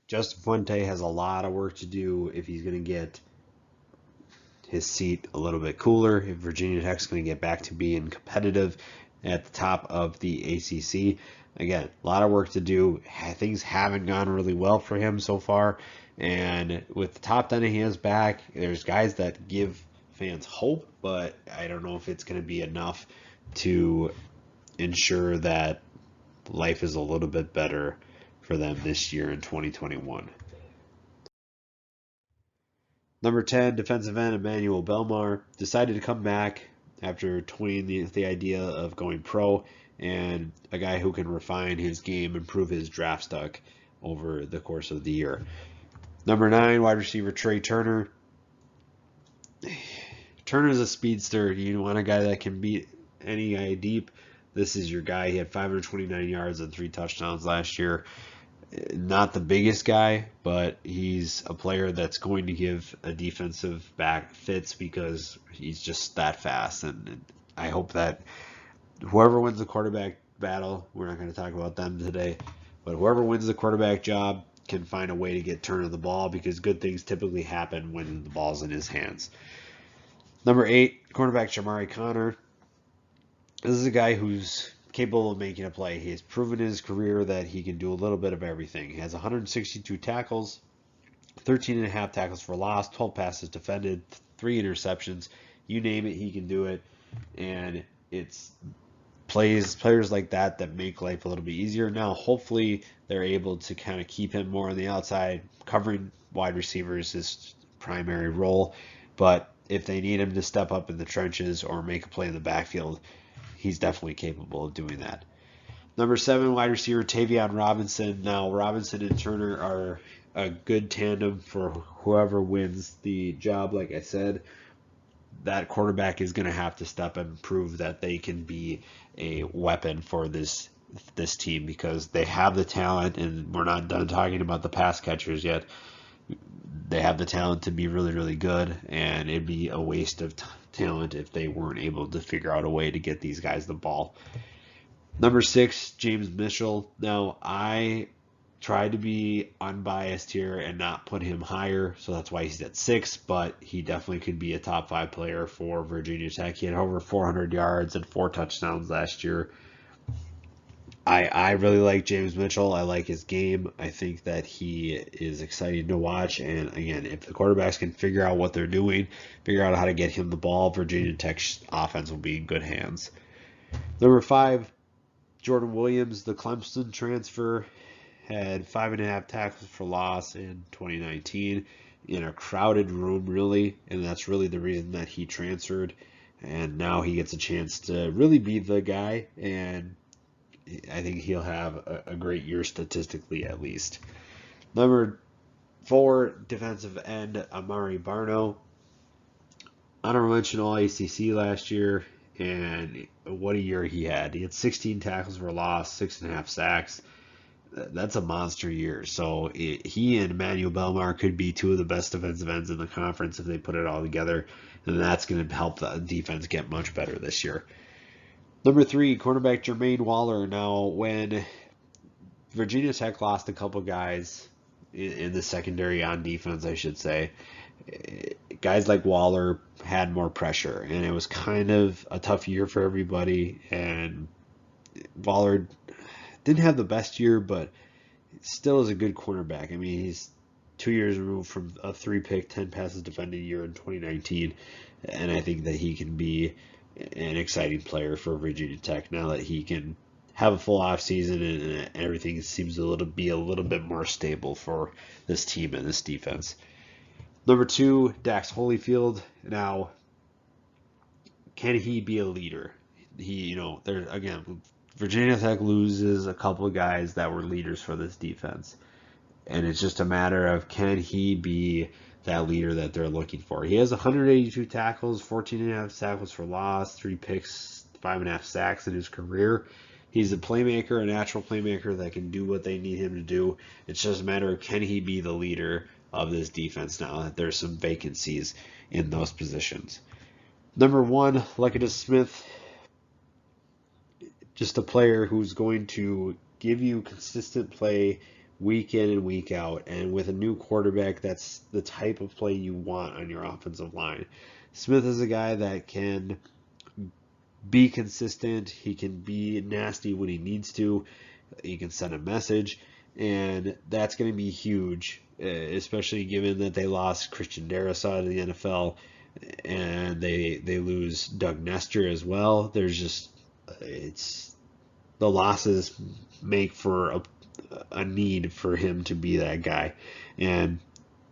Justin Fuente has a lot of work to do if he's going to get his seat a little bit cooler, if Virginia Tech's going to get back to being competitive at the top of the ACC. Again, a lot of work to do. Things haven't gone really well for him so far. And with the top 10 of hands back, there's guys that give fans hope, but I don't know if it's going to be enough to ensure that life is a little bit better for them this year in 2021. Number 10, defensive end Emmanuel Belmar decided to come back after toying the idea of going pro, and a guy who can refine his game, improve his draft stock over the course of the year. Number 9, wide receiver Trey Turner. Turner's a speedster. You want a guy that can beat any guy deep. This is your guy. He had 529 yards and 3 touchdowns last year. Not the biggest guy, but he's a player that's going to give a defensive back fits because he's just that fast. And I hope that whoever wins the quarterback battle, we're not going to talk about them today, but whoever wins the quarterback job can find a way to get Turner the ball, because good things typically happen when the ball's in his hands. Number 8, cornerback Jamari Connor. This is a guy who's capable of making a play. He has proven in his career that he can do a little bit of everything. He has 162 tackles, 13.5 tackles for loss, 12 passes defended, 3 interceptions. You name it, he can do it. And it's players like that that make life a little bit easier. Now, hopefully, they're able to kind of keep him more on the outside, covering wide receivers his primary role. But if they need him to step up in the trenches or make a play in the backfield, he's definitely capable of doing that. Number 7, wide receiver Tavion Robinson. Now, Robinson and Turner are a good tandem for whoever wins the job. Like I said, that quarterback is going to have to step up and prove that they can be a weapon for this team, because they have the talent, and we're not done talking about the pass catchers yet. They have the talent to be really, really good, and it'd be a waste of talent if they weren't able to figure out a way to get these guys the ball. Number 6, James Mitchell. Now, I tried to be unbiased here and not put him higher, so that's why he's at 6, but he definitely could be a top 5 player for Virginia Tech. He had over 400 yards and 4 touchdowns last year. I really like James Mitchell. I like his game. I think that he is exciting to watch. And again, if the quarterbacks can figure out what they're doing, figure out how to get him the ball, Virginia Tech's offense will be in good hands. Number 5, Jordan Williams, the Clemson transfer, had 5.5 tackles for loss in 2019 in a crowded room, really. And that's really the reason that he transferred. And now he gets a chance to really be the guy, and I think he'll have a great year statistically, at least. Number 4, defensive end Amari Barno. Honorable mention All ACC last year, and what a year he had. He had 16 tackles for loss, 6.5 sacks. That's a monster year. So he and Emmanuel Belmar could be 2 of the best defensive ends in the conference if they put it all together, and that's going to help the defense get much better this year. Number 3, cornerback Jermaine Waller. Now, when Virginia Tech lost a couple guys in the secondary on defense, I should say, guys like Waller had more pressure, and it was kind of a tough year for everybody. And Waller didn't have the best year, but still is a good cornerback. I mean, he's 2 years removed from a 3-pick, 10 passes defended year in 2019, and I think that he can be an exciting player for Virginia Tech now that he can have a full off season and everything seems to be a little bit more stable for this team and this defense. Number 2, Dax Holyfield. Now, can he be a leader? There again, Virginia Tech loses a couple of guys that were leaders for this defense, and it's just a matter of, can he be that leader that they're looking for? He has 182 tackles, 14.5 tackles for loss, 3 picks, 5.5 sacks in his career. He's a playmaker, a natural playmaker that can do what they need him to do. It's just a matter of, can he be the leader of this defense now that there's some vacancies in those positions. Number 1, Lekadus Smith. Just a player who's going to give you consistent play week in and week out. And with a new quarterback, that's the type of play you want on your offensive line. Smith is a guy that can be consistent. He can be nasty when he needs to. He can send a message, and that's going to be huge, especially given that they lost Christian Darrisaw to the NFL, and they lose Doug Nestor as well. There's just it's the losses make for a need for him to be that guy, and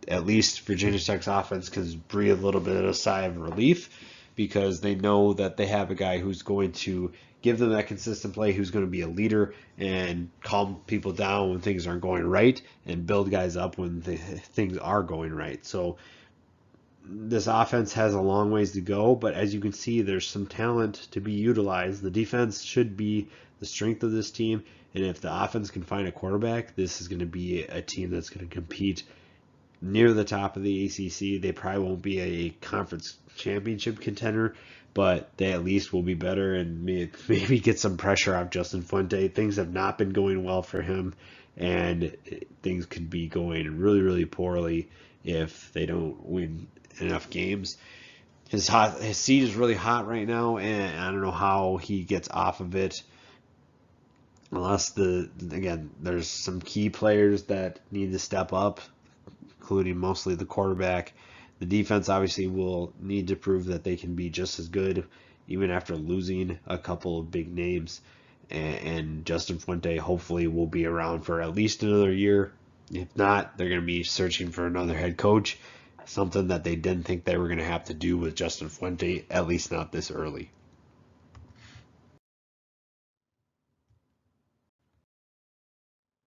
at least Virginia Tech's offense can breathe a little bit of a sigh of relief because they know that they have a guy who's going to give them that consistent play, who's going to be a leader and calm people down when things aren't going right and build guys up when things are going right. So this offense has a long ways to go, but as you can see, there's some talent to be utilized. The defense should be the strength of this team, and if the offense can find a quarterback, this is going to be a team that's going to compete near the top of the ACC. They probably won't be a conference championship contender, but they at least will be better and maybe get some pressure off Justin Fuente. Things have not been going well for him, and things could be going really, really poorly if they don't win enough games. His seat is really hot right now, and I don't know how he gets off of it. Unless there's some key players that need to step up, including mostly the quarterback. The defense obviously will need to prove that they can be just as good, even after losing a couple of big names. And Justin Fuente hopefully will be around for at least another year. If not, they're going to be searching for another head coach, something that they didn't think they were going to have to do with Justin Fuente, at least not this early.